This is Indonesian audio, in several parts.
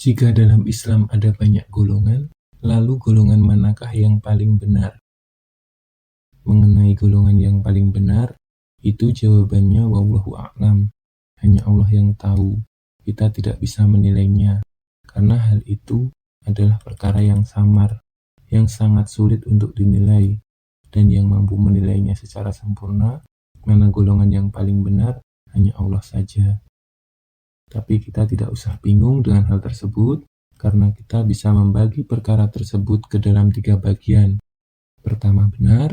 Jika dalam Islam ada banyak golongan, lalu golongan manakah yang paling benar? Mengenai golongan yang paling benar, itu jawabannya wallahu a'lam. Hanya Allah yang tahu. Kita tidak bisa menilainya, karena hal itu adalah perkara yang samar, yang sangat sulit untuk dinilai, dan yang mampu menilainya secara sempurna, mana golongan yang paling benar, hanya Allah saja. Tapi kita tidak usah bingung dengan hal tersebut, karena kita bisa membagi perkara tersebut ke dalam 3 bagian. Pertama benar,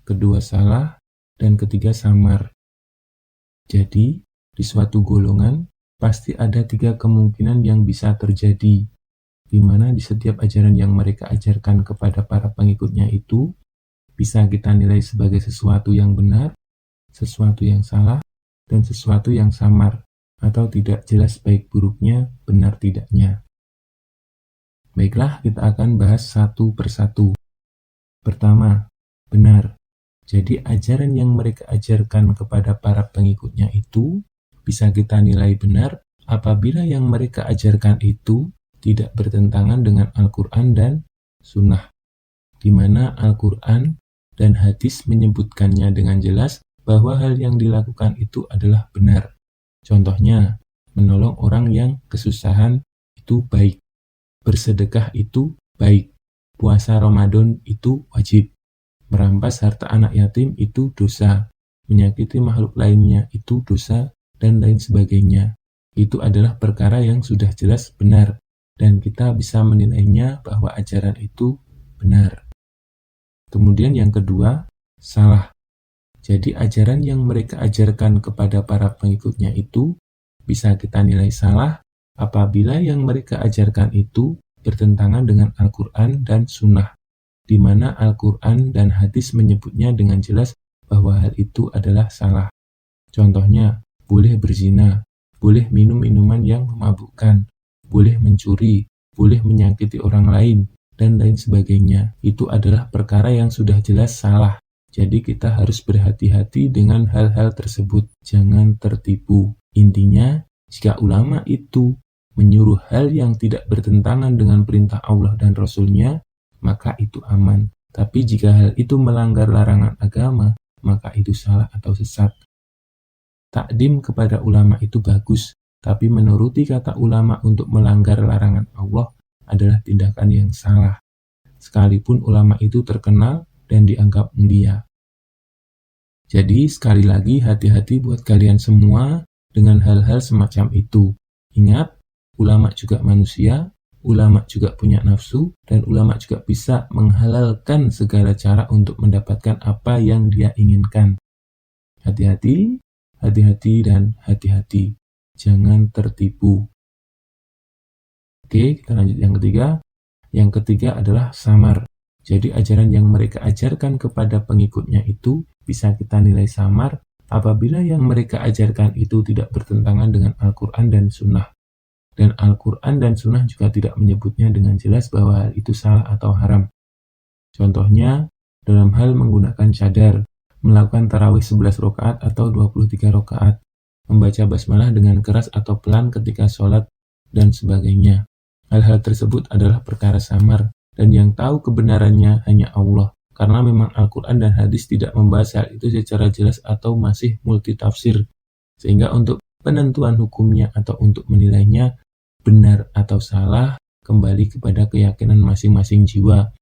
kedua salah, dan ketiga samar. Jadi, di suatu golongan, pasti ada 3 kemungkinan yang bisa terjadi, di mana di setiap ajaran yang mereka ajarkan kepada para pengikutnya itu, bisa kita nilai sebagai sesuatu yang benar, sesuatu yang salah, dan sesuatu yang samar, atau tidak jelas baik buruknya, benar tidaknya. Baiklah, kita akan bahas satu persatu. Pertama, benar. Jadi ajaran yang mereka ajarkan kepada para pengikutnya itu bisa kita nilai benar apabila yang mereka ajarkan itu tidak bertentangan dengan Al-Quran dan Sunnah, di mana Al-Quran dan hadis menyebutkannya dengan jelas bahwa hal yang dilakukan itu adalah benar. Contohnya, menolong orang yang kesusahan itu baik, bersedekah itu baik, puasa Ramadan itu wajib, merampas harta anak yatim itu dosa, menyakiti makhluk lainnya itu dosa, dan lain sebagainya. Itu adalah perkara yang sudah jelas benar, dan kita bisa menilainya bahwa ajaran itu benar. Kemudian yang kedua, salah. Jadi ajaran yang mereka ajarkan kepada para pengikutnya itu bisa kita nilai salah apabila yang mereka ajarkan itu bertentangan dengan Al-Quran dan Sunnah, di mana Al-Quran dan hadis menyebutnya dengan jelas bahwa hal itu adalah salah. Contohnya, boleh berzina, boleh minum minuman yang memabukkan, boleh mencuri, boleh menyakiti orang lain, dan lain sebagainya. Itu adalah perkara yang sudah jelas salah. Jadi kita harus berhati-hati dengan hal-hal tersebut. Jangan tertipu. Intinya, jika ulama itu menyuruh hal yang tidak bertentangan dengan perintah Allah dan Rasul-Nya, maka itu aman. Tapi jika hal itu melanggar larangan agama, maka itu salah atau sesat. Takdim kepada ulama itu bagus, tapi menuruti kata ulama untuk melanggar larangan Allah adalah tindakan yang salah, sekalipun ulama itu terkenal dan dianggap mulia. Jadi sekali lagi hati-hati buat kalian semua dengan hal-hal semacam itu. Ingat, ulama juga manusia, ulama juga punya nafsu, dan ulama juga bisa menghalalkan segala cara untuk mendapatkan apa yang dia inginkan. Hati-hati, hati-hati, dan hati-hati. Jangan tertipu. Oke, kita lanjut yang ketiga. Yang ketiga adalah samar. Jadi ajaran yang mereka ajarkan kepada pengikutnya itu bisa kita nilai samar apabila yang mereka ajarkan itu tidak bertentangan dengan Al-Quran dan Sunnah. Dan Al-Quran dan Sunnah juga tidak menyebutnya dengan jelas bahwa hal itu salah atau haram. Contohnya, dalam hal menggunakan cadar, melakukan tarawih 11 rakaat atau 23 rakaat, membaca basmalah dengan keras atau pelan ketika sholat, dan sebagainya. Hal-hal tersebut adalah perkara samar, dan yang tahu kebenarannya hanya Allah, karena memang Al-Quran dan hadis tidak membahas hal itu secara jelas atau masih multitafsir, sehingga untuk penentuan hukumnya atau untuk menilainya benar atau salah kembali kepada keyakinan masing-masing jiwa.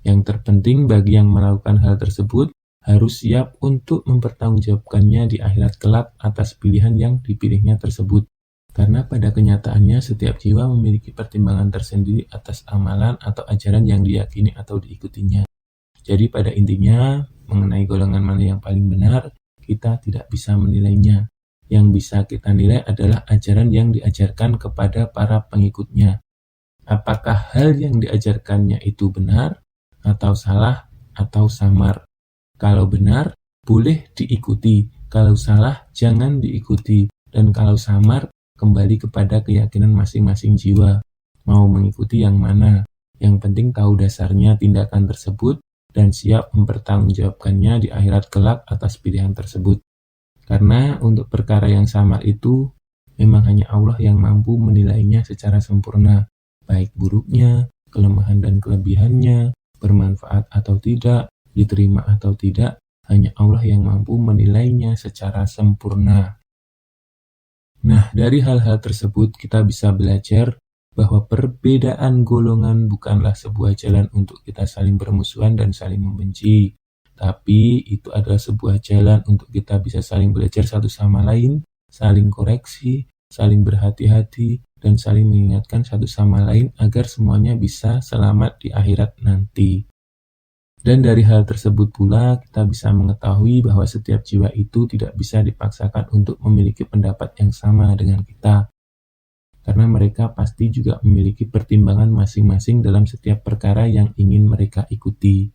Yang terpenting bagi yang melakukan hal tersebut harus siap untuk mempertanggungjawabkannya di akhirat kelak atas pilihan yang dipilihnya tersebut. Karena pada kenyataannya setiap jiwa memiliki pertimbangan tersendiri atas amalan atau ajaran yang diyakini atau diikutinya. Jadi pada intinya, mengenai golongan mana yang paling benar, kita tidak bisa menilainya. Yang bisa kita nilai adalah ajaran yang diajarkan kepada para pengikutnya. Apakah hal yang diajarkannya itu benar, atau salah, atau samar? Kalau benar, boleh diikuti. Kalau salah, jangan diikuti. Dan kalau samar, kembali kepada keyakinan masing-masing jiwa. Mau mengikuti yang mana? Yang penting tahu dasarnya tindakan tersebut dan siap mempertanggungjawabkannya di akhirat kelak atas pilihan tersebut. Karena untuk perkara yang samar itu memang hanya Allah yang mampu menilainya secara sempurna. baik buruknya, kelemahan dan kelebihannya, bermanfaat atau tidak, diterima atau tidak, hanya Allah yang mampu menilainya secara sempurna. Nah, dari hal-hal tersebut kita bisa belajar bahwa perbedaan golongan bukanlah sebuah jalan untuk kita saling bermusuhan dan saling membenci, tapi itu adalah sebuah jalan untuk kita bisa saling belajar satu sama lain, saling koreksi, saling berhati-hati, dan saling mengingatkan satu sama lain agar semuanya bisa selamat di akhirat nanti. Dan dari hal tersebut pula kita bisa mengetahui bahwa setiap jiwa itu tidak bisa dipaksakan untuk memiliki pendapat yang sama dengan kita. Karena mereka pasti juga memiliki pertimbangan masing-masing dalam setiap perkara yang ingin mereka ikuti.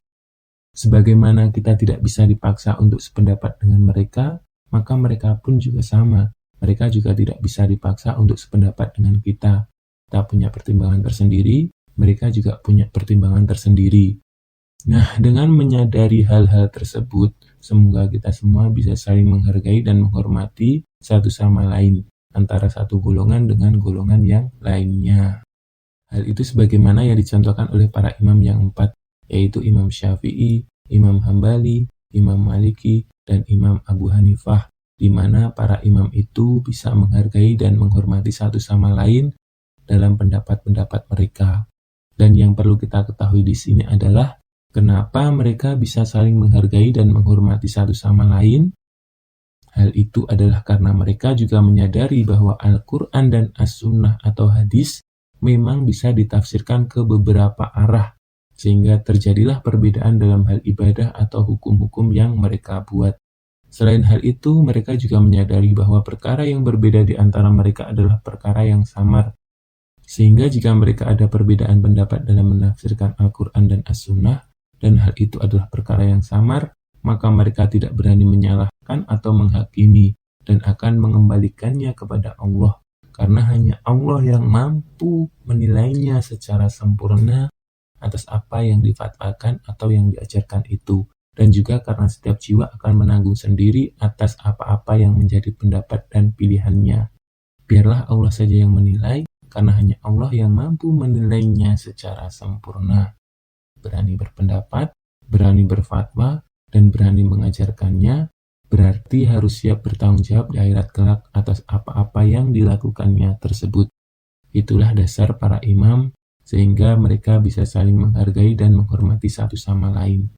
Sebagaimana kita tidak bisa dipaksa untuk sependapat dengan mereka, maka mereka pun juga sama. Mereka juga tidak bisa dipaksa untuk sependapat dengan kita. Kita punya pertimbangan tersendiri, mereka juga punya pertimbangan tersendiri. Nah, dengan menyadari hal-hal tersebut, semoga kita semua bisa saling menghargai dan menghormati satu sama lain, antara satu golongan dengan golongan yang lainnya. Hal itu sebagaimana yang dicontohkan oleh para imam yang 4, yaitu Imam Syafi'i, Imam Hambali, Imam Maliki, dan Imam Abu Hanifah, di mana para imam itu bisa menghargai dan menghormati satu sama lain dalam pendapat-pendapat mereka. Dan yang perlu kita ketahui di sini adalah kenapa mereka bisa saling menghargai dan menghormati satu sama lain? Hal itu adalah karena mereka juga menyadari bahwa Al-Quran dan As-Sunnah atau hadis memang bisa ditafsirkan ke beberapa arah, sehingga terjadilah perbedaan dalam hal ibadah atau hukum-hukum yang mereka buat. Selain hal itu, mereka juga menyadari bahwa perkara yang berbeda di antara mereka adalah perkara yang samar. Sehingga jika mereka ada perbedaan pendapat dalam menafsirkan Al-Quran dan As-Sunnah, dan hal itu adalah perkara yang samar, maka mereka tidak berani menyalahkan atau menghakimi dan akan mengembalikannya kepada Allah, karena hanya Allah yang mampu menilainya secara sempurna atas apa yang difatwakan atau yang diajarkan itu, dan juga karena setiap jiwa akan menanggung sendiri atas apa-apa yang menjadi pendapat dan pilihannya. Biarlah Allah saja yang menilai, karena hanya Allah yang mampu menilainya secara sempurna. Berani berpendapat, berani berfatwa, dan berani mengajarkannya, berarti harus siap bertanggung jawab di akhirat kelak atas apa-apa yang dilakukannya tersebut. Itulah dasar para imam, sehingga mereka bisa saling menghargai dan menghormati satu sama lain.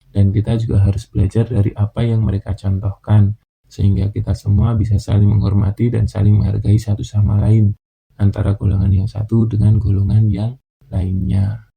Dan kita juga harus belajar dari apa yang mereka contohkan, sehingga kita semua bisa saling menghormati dan saling menghargai satu sama lain, antara golongan yang satu dengan golongan yang lainnya.